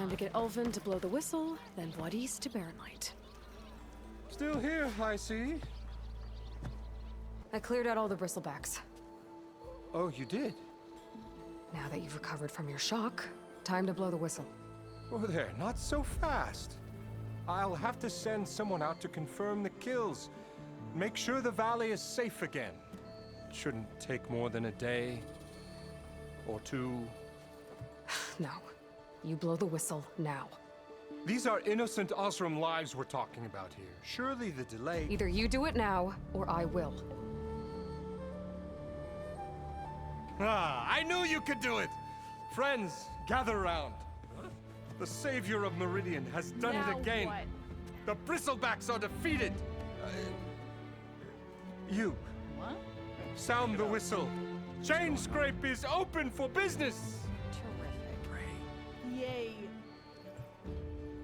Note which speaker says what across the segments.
Speaker 1: Time to get Ulven to blow the whistle, then Bloodies to Baronlight.
Speaker 2: Still here, I see.
Speaker 1: I cleared out all the bristlebacks.
Speaker 2: Oh, you did?
Speaker 1: Now that you've recovered from your shock, time to blow the whistle.
Speaker 2: Oh, there, not so fast. I'll have to send someone out to confirm the kills. Make sure the valley is safe again. It shouldn't take more than a day or two.
Speaker 1: No. You blow the whistle now.
Speaker 2: These are innocent Osram lives we're talking about here. Surely the delay...
Speaker 1: Either you do it now, or I will.
Speaker 2: Ah, I knew you could do it! Friends, gather around. The savior of Meridian has done it again.
Speaker 3: What?
Speaker 2: The bristlebacks are defeated. You.
Speaker 3: What?
Speaker 2: Sound the whistle. Chain Scrape is open for business.
Speaker 3: Terrific. Yay.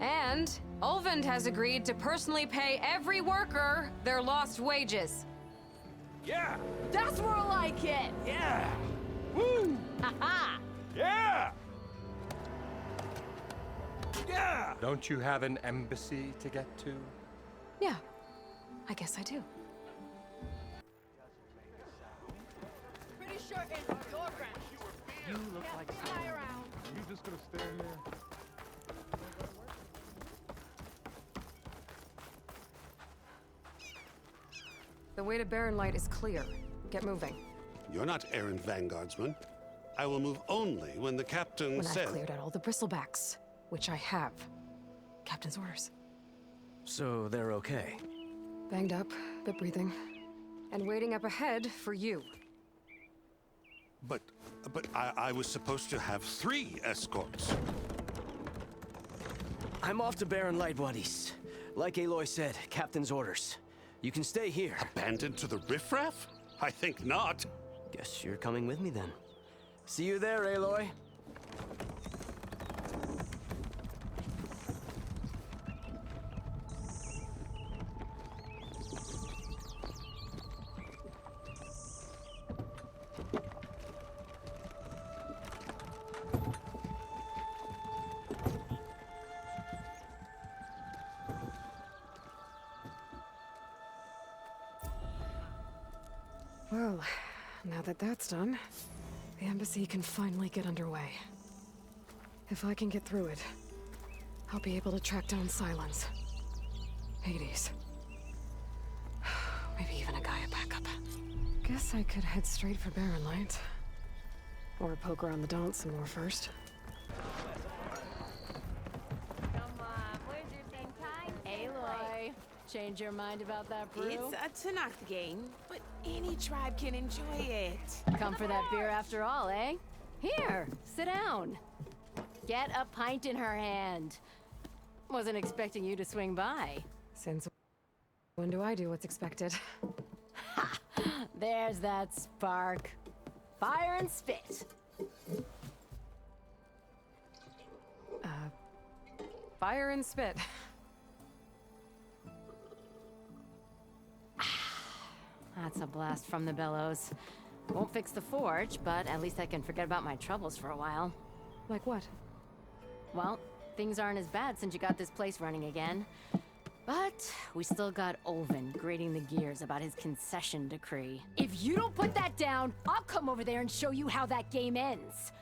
Speaker 1: And Ulvend has agreed to personally pay every worker their lost wages.
Speaker 2: Yeah.
Speaker 3: That's more like it.
Speaker 2: Yeah. Woo.
Speaker 3: Haha.
Speaker 2: Yeah. Yeah. Don't you have an embassy to get to?
Speaker 1: Yeah, I guess I do.
Speaker 3: Pretty sure it's your friend.
Speaker 4: You look like
Speaker 3: Fly around.
Speaker 4: you just gonna stand there.
Speaker 1: The way to Baronlight is clear. Get moving.
Speaker 5: You're not errant vanguardsman. I will move only when the captain
Speaker 1: When
Speaker 5: says...
Speaker 1: I've cleared out all the bristlebacks, which I have. Captain's orders.
Speaker 6: So they're okay?
Speaker 1: Banged up, but breathing. And waiting up ahead for you.
Speaker 5: But I was supposed to have 3 escorts.
Speaker 6: I'm off to Baronlight, buddies. Like Aloy said, captain's orders. You can stay here.
Speaker 5: Abandoned to the riffraff? I think not.
Speaker 6: Guess you're coming with me then. See you there, Aloy.
Speaker 1: Well, now that that's done, the embassy can finally get underway. If I can get through it, I'll be able to track down Silence, Hades, maybe even a Gaia backup. Guess I could head straight for Baronlight. Or poke around the Daunt some more first.
Speaker 3: Come on, where's your big time? Aloy, change your mind about that brew?
Speaker 7: It's a Tanakh game, but any tribe can enjoy it.
Speaker 3: Come for that beer after all, eh? Here, sit down. Get a pint in her hand. Wasn't expecting you to swing by.
Speaker 1: Since when do I do what's expected?
Speaker 3: Ha! There's that spark. Fire and spit.
Speaker 1: Fire and spit.
Speaker 3: That's a blast from the bellows. Won't fix the forge, but at least I can forget about my troubles for a while.
Speaker 1: Like what?
Speaker 3: Well, things aren't as bad since you got this place running again. But we still got Ulven grating the gears about his concession decree. If you don't put that down, I'll come over there and show you how that game ends.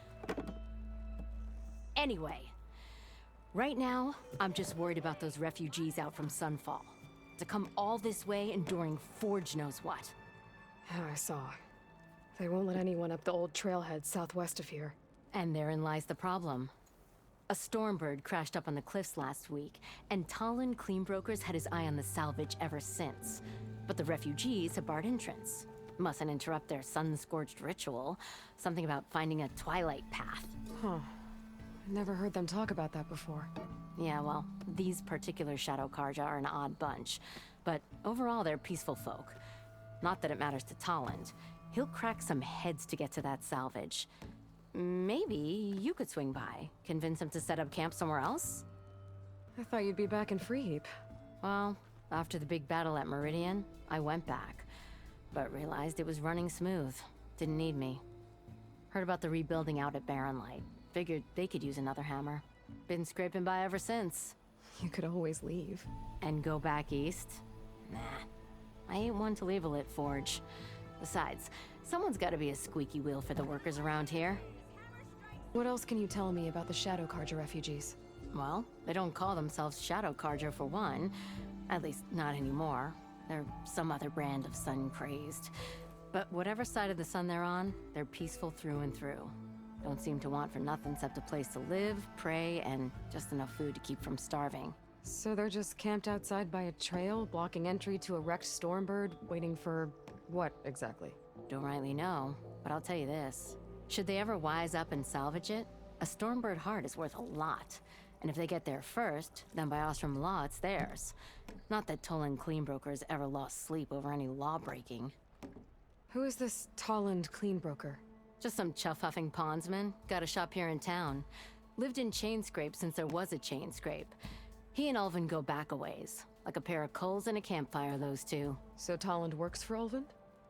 Speaker 3: Anyway, right now, I'm just worried about those refugees out from Sunfall. To come all this way enduring Forge knows what.
Speaker 1: Yeah, I saw. They won't let anyone up the old trailhead southwest of here.
Speaker 3: And therein lies the problem. A stormbird crashed up on the cliffs last week, and Tolland Cleanbrokers had his eye on the salvage ever since. But the refugees have barred entrance. Mustn't interrupt their sun-scorched ritual. Something about finding a twilight path.
Speaker 1: Huh. Never heard them talk about that before.
Speaker 3: Yeah, well, these particular Shadow Karja are an odd bunch. But overall, they're peaceful folk. Not that it matters to Tolland. He'll crack some heads to get to that salvage. Maybe you could swing by, convince him to set up camp somewhere else?
Speaker 1: I thought you'd be back in Freeheap.
Speaker 3: Well, after the big battle at Meridian, I went back. But realized it was running smooth. Didn't need me. Heard about the rebuilding out at Baronlight. Figured they could use another hammer. Been scraping by ever since.
Speaker 1: You could always leave.
Speaker 3: And go back east? Nah. I ain't one to leave a lit forge. Besides, someone's gotta be a squeaky wheel for the workers around here.
Speaker 1: What else can you tell me about the Shadow Carja refugees?
Speaker 3: Well, they don't call themselves Shadow Carja for one. At least, not anymore. They're some other brand of sun-crazed. But whatever side of the sun they're on, they're peaceful through and through. Don't seem to want for nothing except a place to live, pray, and just enough food to keep from starving.
Speaker 1: So they're just camped outside by a trail, blocking entry to a wrecked Stormbird, waiting for what exactly?
Speaker 3: Don't rightly know, but I'll tell you this. Should they ever wise up and salvage it, a Stormbird heart is worth a lot. And if they get there first, then by Ostrom law, it's theirs. Not that Tolland cleanbrokers ever lost sleep over any law breaking.
Speaker 1: Who is this Tolland cleanbroker?
Speaker 3: Just some chuff-huffing pondsman. Got a shop here in town. Lived in Chainscrape since there was a Chainscrape. He and Ulvin go back a ways. Like a pair of coals and a campfire, those two.
Speaker 1: So Tolland works for Ulvin?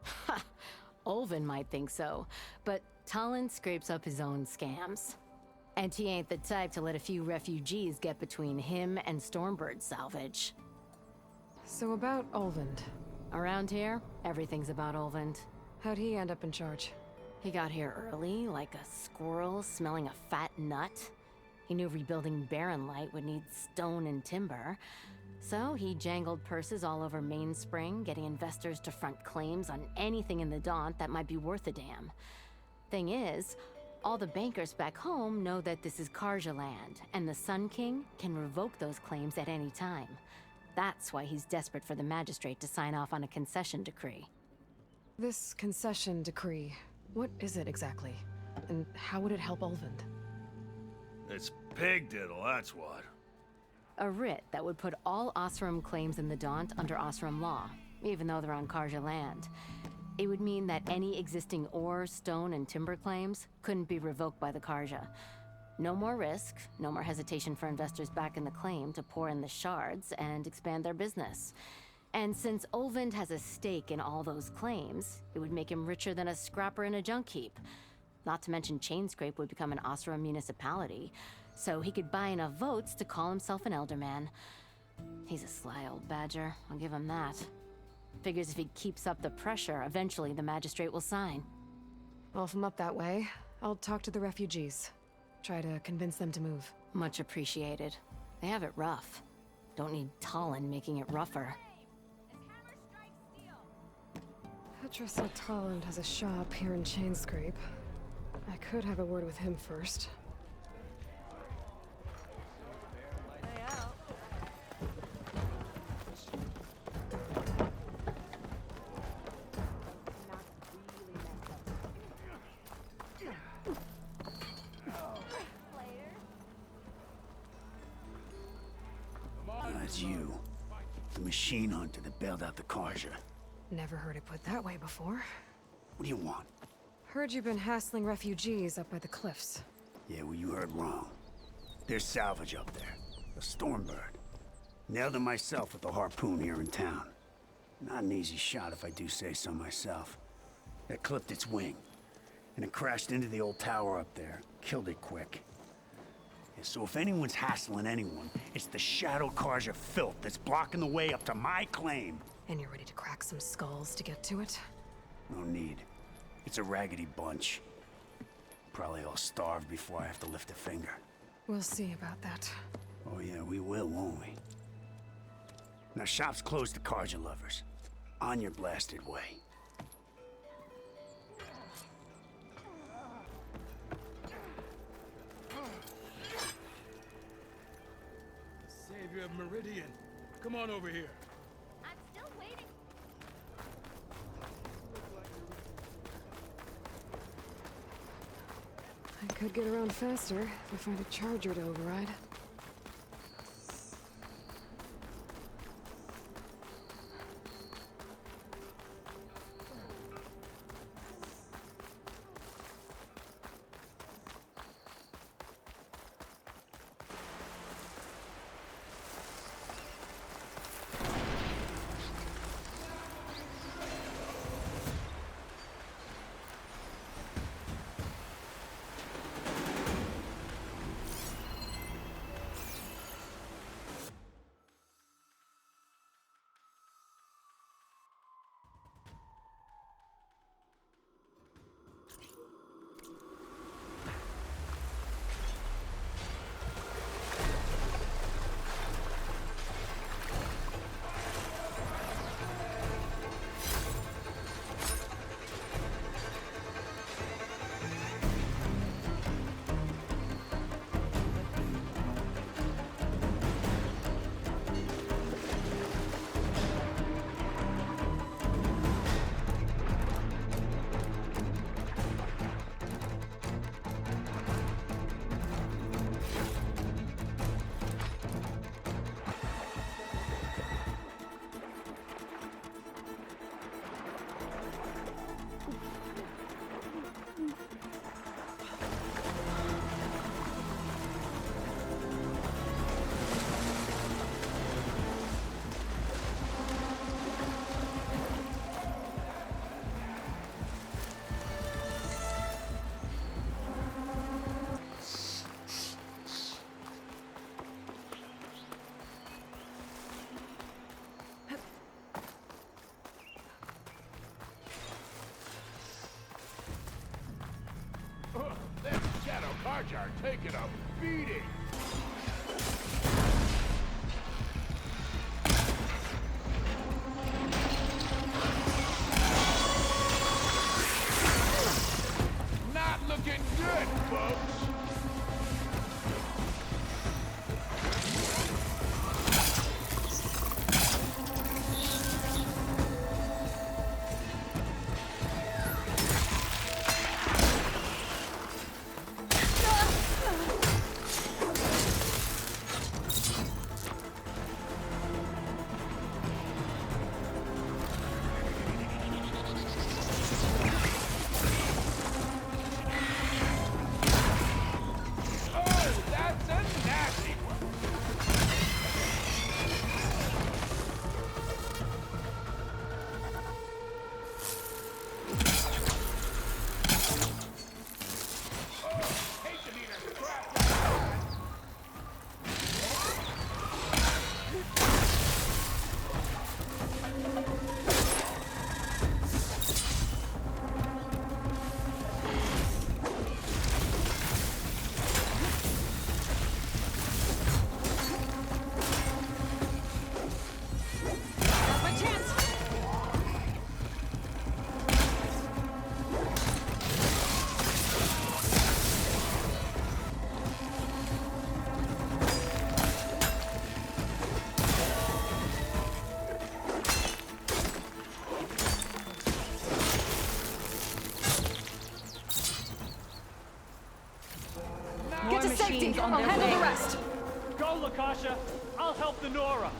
Speaker 3: Ha! Ulvin might think so, but Tolland scrapes up his own scams. And he ain't the type to let a few refugees get between him and Stormbird salvage.
Speaker 1: So about Ulvin.
Speaker 3: Around here, everything's about Ulvin.
Speaker 1: How'd he end up in charge?
Speaker 3: He got here early, like a squirrel smelling a fat nut. He knew rebuilding Barren Light would need stone and timber. So he jangled purses all over Mainspring, getting investors to front claims on anything in the Daunt that might be worth a damn. Thing is, all the bankers back home know that this is Carja land, and the Sun King can revoke those claims at any time. That's why he's desperate for the magistrate to sign off on a concession decree.
Speaker 1: This concession decree, what is it exactly? And how would it help Ulvin?
Speaker 8: It's pig diddle, that's what.
Speaker 3: A writ that would put all Osram claims in the Daunt under Osram law, even though they're on Carja land. It would mean that any existing ore, stone, and timber claims couldn't be revoked by the Carja. No more risk, no more hesitation for investors back in the claim to pour in the shards and expand their business. And since Ulvin has a stake in all those claims, it would make him richer than a scrapper in a junk heap. Not to mention Chainscrape would become an Osram municipality, so he could buy enough votes to call himself an elderman. He's a sly old badger, I'll give him that. Figures if he keeps up the pressure, eventually the magistrate will sign.
Speaker 1: Well, if I'm up that way, I'll talk to the refugees. Try to convince them to move.
Speaker 3: Much appreciated. They have it rough. Don't need Tolland making it rougher.
Speaker 1: Petra said Tolland has a shop here in Chainscrape. I could have a word with him first.
Speaker 9: That's you. The machine hunter that bailed out the Carja.
Speaker 1: Never heard it put that way before.
Speaker 9: What do you want?
Speaker 1: Heard you've been hassling refugees up by the cliffs.
Speaker 9: Yeah, well, you heard wrong. There's salvage up there. A Stormbird. Nailed it myself with a harpoon here in town. Not an easy shot if I do say so myself. It clipped its wing. And it crashed into the old tower up there. Killed it quick. Yeah, so if anyone's hassling anyone, it's the Shadow Carja filth that's blocking the way up to my claim.
Speaker 1: And you're ready to crack some skulls to get to it?
Speaker 9: No need. It's a raggedy bunch. Probably all starved before I have to lift a finger.
Speaker 1: We'll see about that.
Speaker 9: Oh yeah, we will, won't we? Now shop's closed to Carja lovers. On your blasted way.
Speaker 8: Savior of Meridian, come on over here.
Speaker 3: I'm still waiting.
Speaker 1: I could get around faster if I find a charger to override.
Speaker 8: Jar taking a beating. Not looking good, folks.
Speaker 1: Get to safety! I'll handle the rest!
Speaker 10: Go, Lakasha! I'll help the Nora!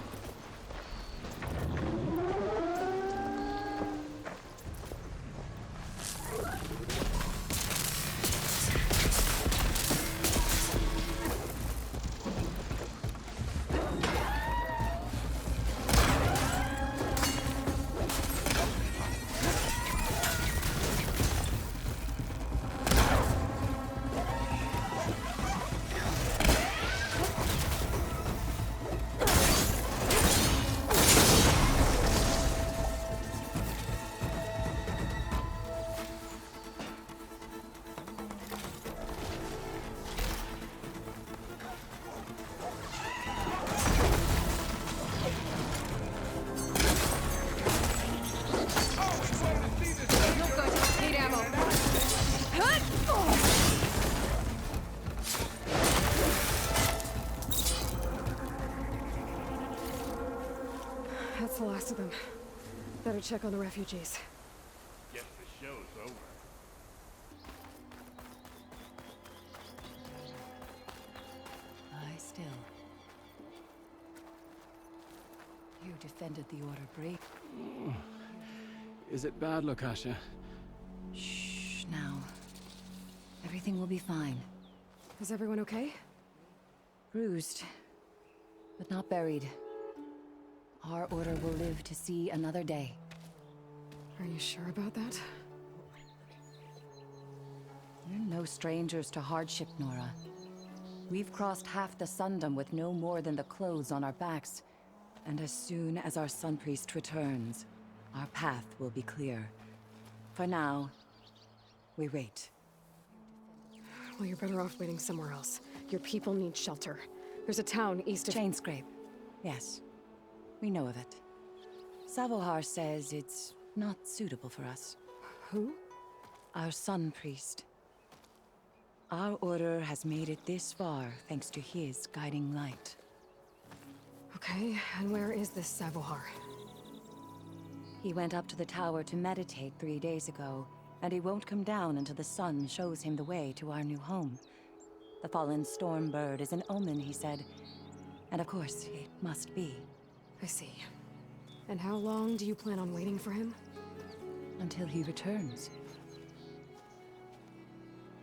Speaker 1: That's the last of them. Better check on the refugees.
Speaker 8: Guess the show's over.
Speaker 11: Lie still. You defended the order bravely.
Speaker 6: Is it bad, Lakasha?
Speaker 11: Shh, now. Everything will be fine.
Speaker 1: Is everyone okay?
Speaker 11: Bruised, but not buried. Our order will live to see another day.
Speaker 1: Are you sure about that?
Speaker 11: We're no strangers to hardship, Nora. We've crossed half the Sundom with no more than the clothes on our backs. And as soon as our Sun Priest returns, our path will be clear. For now, we wait.
Speaker 1: Well, you're better off waiting somewhere else. Your people need shelter. There's a town east of...
Speaker 11: Chainscrape. Yes. We know of it. Savohar says it's not suitable for us.
Speaker 1: Who?
Speaker 11: Our Sun Priest. Our order has made it this far thanks to his guiding light.
Speaker 1: Okay, and where is this Savohar?
Speaker 11: He went up to the tower to meditate 3 days ago, and he won't come down until the sun shows him the way to our new home. The fallen storm bird is an omen, he said. And of course, it must be.
Speaker 1: I see. And how long do you plan on waiting for him?
Speaker 11: Until he returns.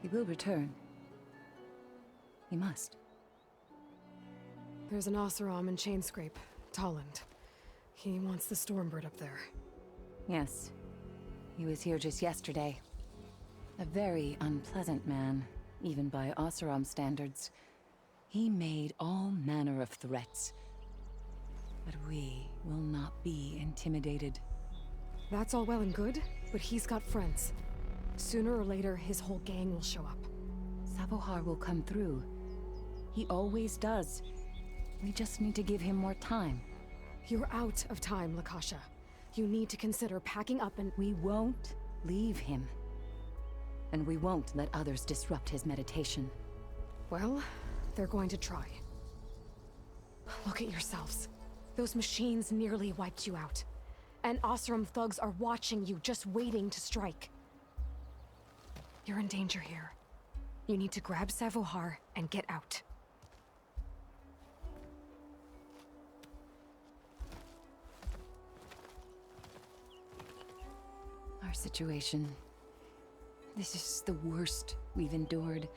Speaker 11: He will return. He must.
Speaker 1: There's an Oseram in Chainscrape, Tolland. He wants the Stormbird up there.
Speaker 11: Yes. He was here just yesterday. A very unpleasant man, even by Oseram standards. He made all manner of threats. But we will not be intimidated.
Speaker 1: That's all well and good, but he's got friends. Sooner or later, his whole gang will show up.
Speaker 11: Savohar will come through. He always does. We just need to give him more time.
Speaker 1: You're out of time, Lakasha. You need to consider packing up and...
Speaker 11: We won't leave him. And we won't let others disrupt his meditation.
Speaker 1: Well, they're going to try. Look at yourselves. Those machines nearly wiped you out. And Osram thugs are watching you, just waiting to strike. You're in danger here. You need to grab Savohar and get out.
Speaker 11: Our situation... This is the worst we've endured.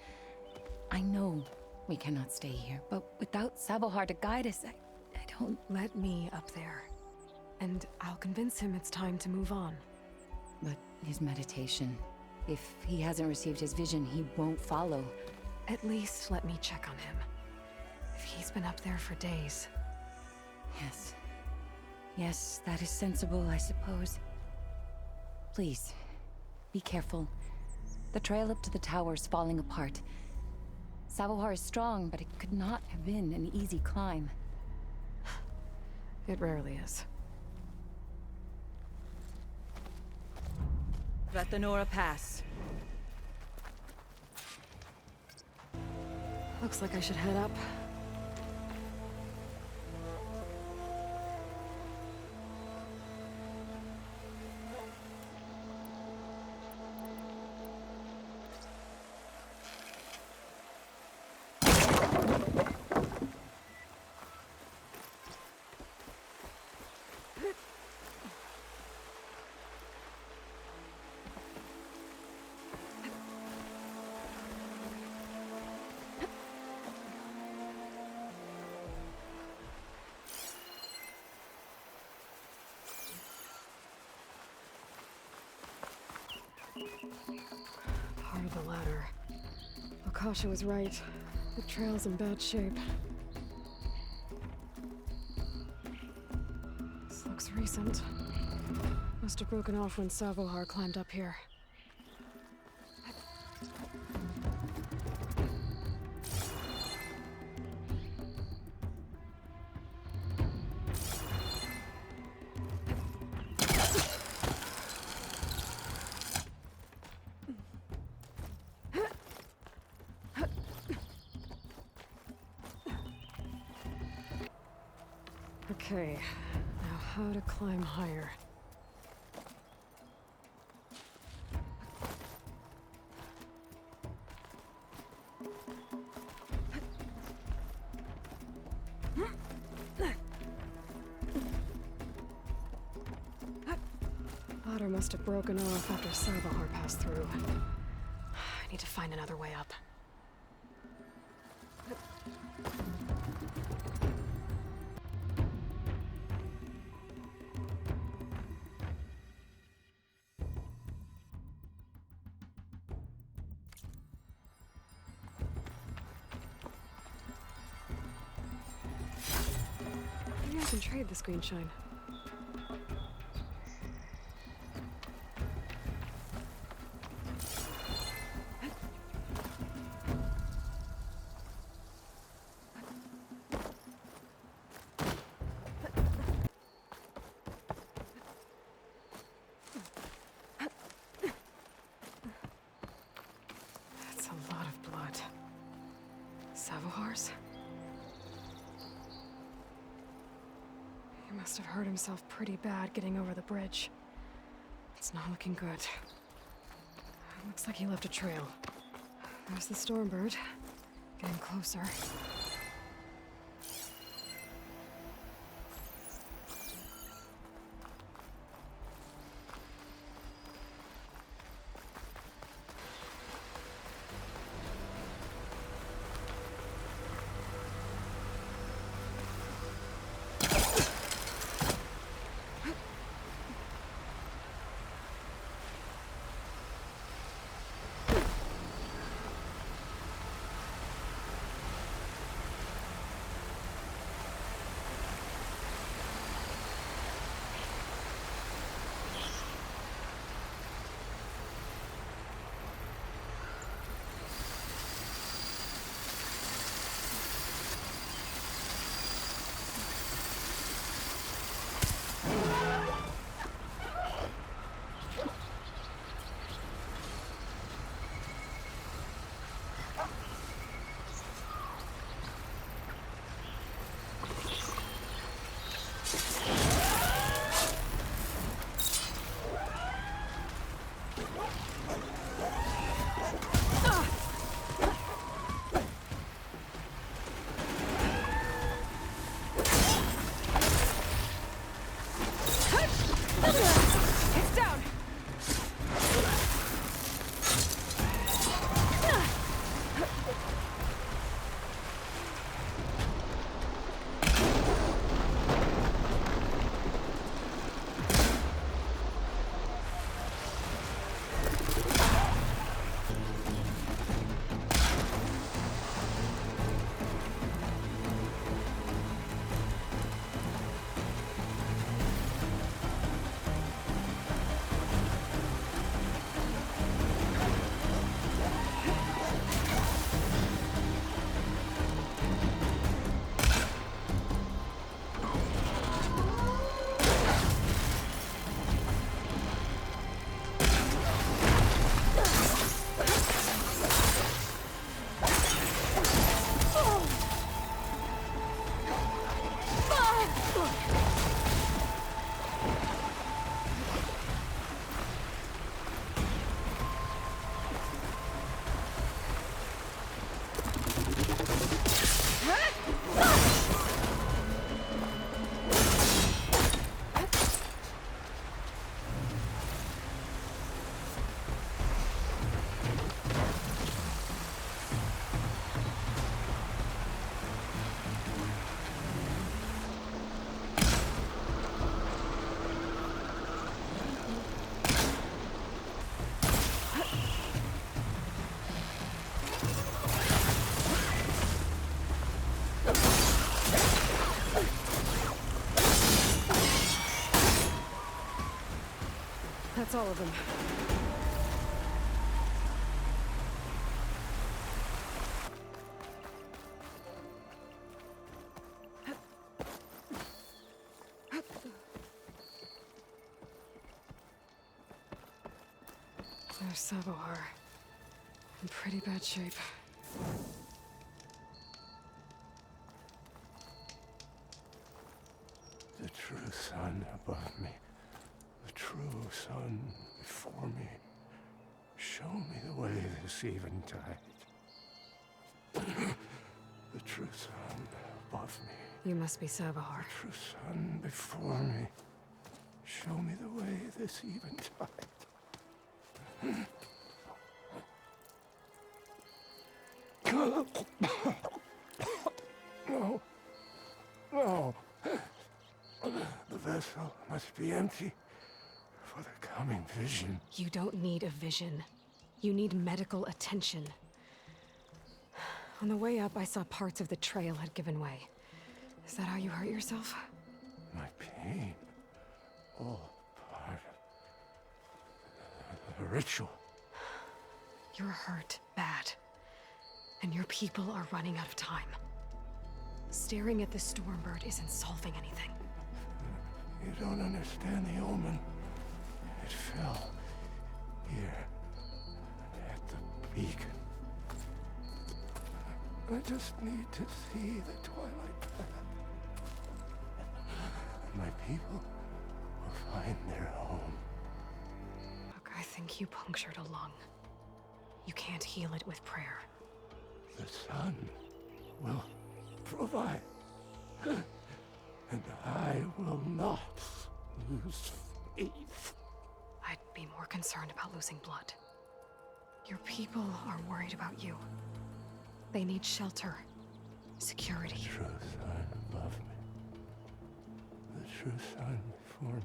Speaker 11: I know we cannot stay here, but without Savohar to guide us, I don't...
Speaker 1: Let me up there. And I'll convince him it's time to move on.
Speaker 11: But his meditation... If he hasn't received his vision, he won't follow.
Speaker 1: At least let me check on him. If he's been up there for days.
Speaker 11: Yes. Yes, that is sensible, I suppose. Please, be careful. The trail up to the tower's falling apart. Savohar is strong, but it could not have been an easy climb.
Speaker 1: It rarely is.
Speaker 12: Let the Nora pass.
Speaker 1: Looks like I should head up. Part of the ladder. Lakasha was right. The trail's in bad shape. This looks recent. Must have broken off when Savohar climbed up here. Okay, now how to climb higher. Ladder must have broken off after Savohar passed through. I need to find another way up. Maybe I can trade this green shine. That's a lot of blood. Savohar's? He must have hurt himself pretty bad getting over the bridge. It's not looking good. Looks like he left a trail. There's the Stormbird. Getting closer. That's all of them. There's Sabohar. In pretty bad shape.
Speaker 2: The true sun above me, the true sun before me. Show me the way this eventide. The true sun above me.
Speaker 1: You must be Sabohar.
Speaker 2: The true sun before me. Show me the way this eventide. No. No. The vessel must be empty for the coming vision.
Speaker 1: You don't need a vision. You need medical attention. On the way up, I saw parts of the trail had given way. Is that how you hurt yourself?
Speaker 2: My pain. All part of the ritual.
Speaker 1: You're hurt bad. And your people are running out of time. Staring at the Stormbird isn't solving anything.
Speaker 2: You don't understand the omen. It fell here at the beacon. I just need to see the twilight path. My people will find their home.
Speaker 1: Look, I think you punctured a lung. You can't heal it with prayer.
Speaker 2: The sun will provide. And I will not lose faith.
Speaker 1: I'd be more concerned about losing blood. Your people are worried about you. They need shelter, security.
Speaker 2: The true sun above me. The true sun before me.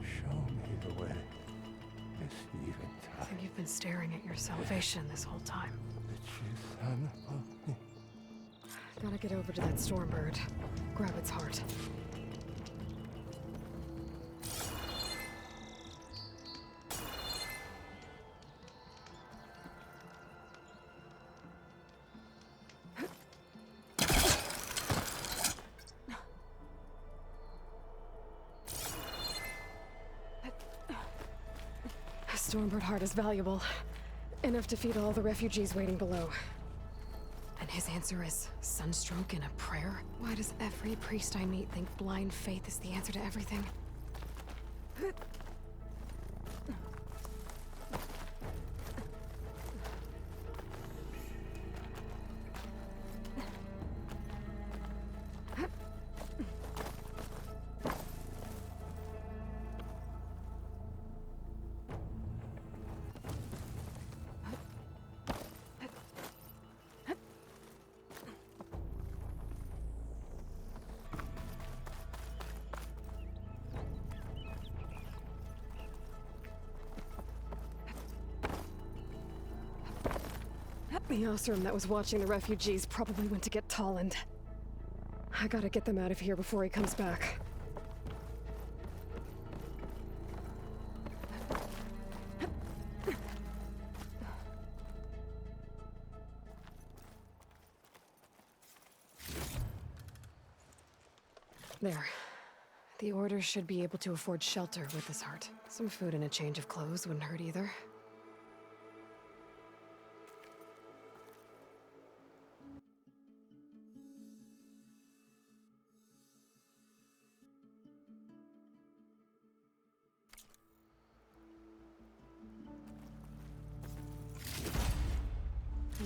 Speaker 2: Show me the way. This eventide.
Speaker 1: I think you've been staring at your salvation this whole time.
Speaker 2: The true sun above me.
Speaker 1: Gotta get over to that Stormbird. Grab its heart. A Stormbird heart is valuable. Enough to feed all the refugees waiting below. And his answer is sunstroke and a prayer? Why does every priest I meet think blind faith is the answer to everything? The Osram that was watching the refugees probably went to get Tolland. I gotta get them out of here before he comes back. There. The Order should be able to afford shelter with this heart. Some food and a change of clothes wouldn't hurt either.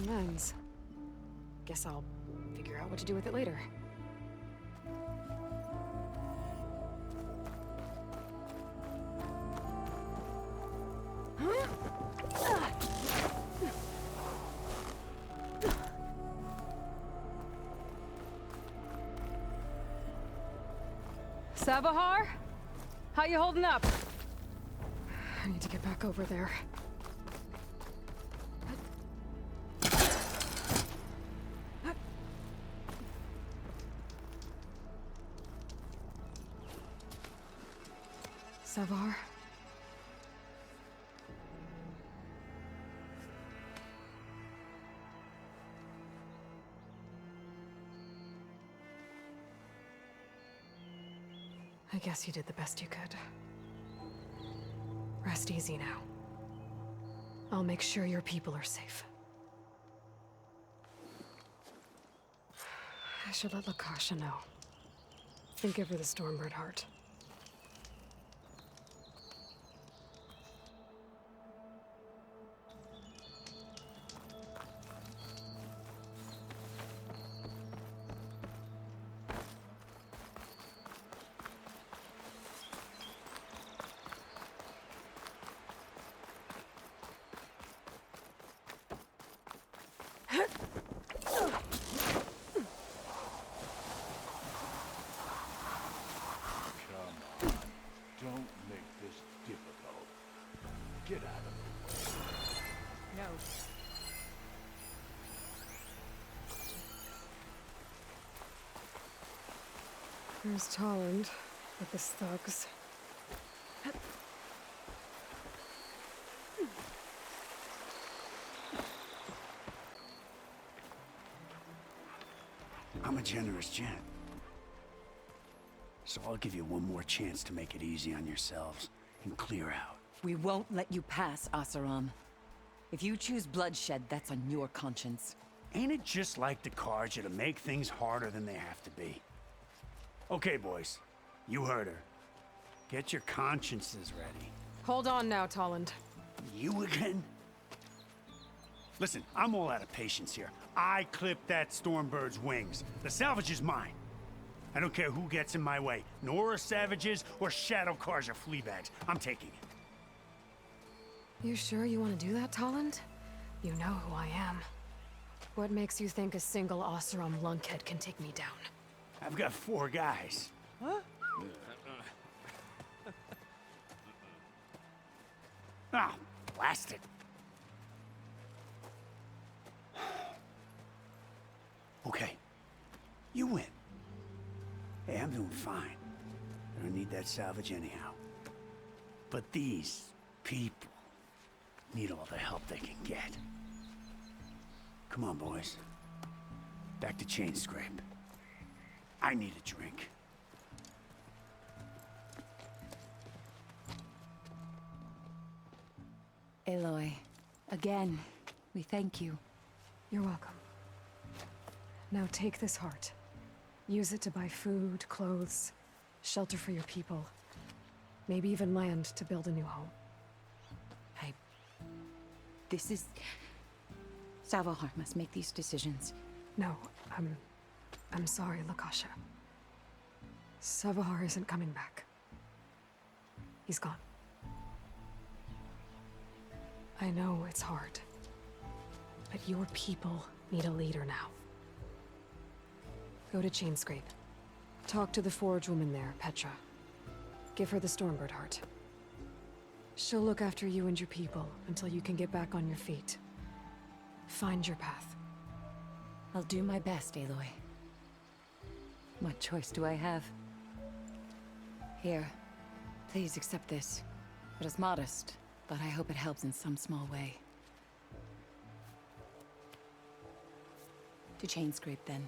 Speaker 1: Lens. Guess I'll figure out what to do with it later. Sabohar? How you holding up? I need to get back over there. Sabohar? I guess you did the best you could. Rest easy now. I'll make sure your people are safe. I should let Lakasha know. And give her the Stormbird heart.
Speaker 8: Don't make this difficult. Get out of the way.
Speaker 7: No.
Speaker 1: There's Tolland with his thugs.
Speaker 9: I'm a generous gent. So I'll give you one more chance to make it easy on yourselves and clear out.
Speaker 11: We won't let you pass, Asaram. If you choose bloodshed, that's on your conscience.
Speaker 9: Ain't it just like the cards to make things harder than they have to be? Okay, boys. You heard her. Get your consciences ready.
Speaker 1: Hold on now, Tolland.
Speaker 9: You again? Listen, I'm all out of patience here. I clipped that Stormbird's wings. The salvage is mine. I don't care who gets in my way. Nora savages or shadow cars or flea bags. I'm taking it.
Speaker 1: You sure you want to do that, Tolland? You know who I am. What makes you think a single Oseram lunkhead can take me down?
Speaker 9: I've got 4 guys. Huh? Ah, blast it. Okay. You win. Hey, I'm doing fine. I don't need that salvage anyhow. But these people need all the help they can get. Come on, boys. Back to chain scrape. I need a drink.
Speaker 11: Aloy, again, we thank you.
Speaker 1: You're welcome. Now take this heart. Use it to buy food, clothes, shelter for your people. Maybe even land to build a new home.
Speaker 11: This is... Savahar must make these decisions.
Speaker 1: No, I'm sorry, Lakasha. Savahar isn't coming back. He's gone. I know it's hard, but your people need a leader now. Go to Chainscrape. Talk to the forge woman there, Petra. Give her the Stormbird heart. She'll look after you and your people until you can get back on your feet. Find your path.
Speaker 11: I'll do my best, Aloy. What choice do I have? Here, please accept this. It is modest, but I hope it helps in some small way. To Chainscrape, then.